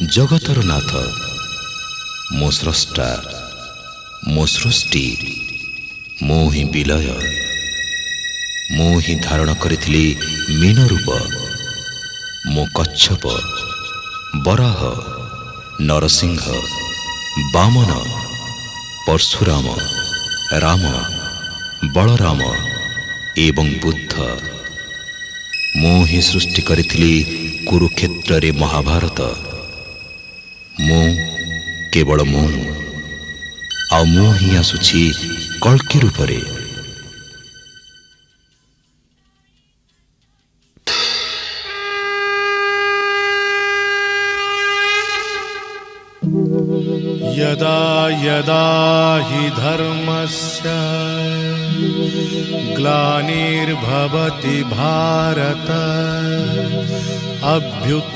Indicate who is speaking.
Speaker 1: जगतर नाथ मो स्रष्टा मो सृष्टि मो ही विलय मो ही धारण करिथिली मीन रूप मो कच्छप बराह नरसिंह वामन परशुराम राम बलराम एवं बुद्ध मो ही सृष्टि करिथिली कुरुक्षेत्र रे महाभारत मो केवल मो आ मो ही आसुछि कल्कि रूपरे
Speaker 2: यदा यदा हि धर्मस्य ग्लानिर्भवति भारत अभ्युत्थानमधर्मस्य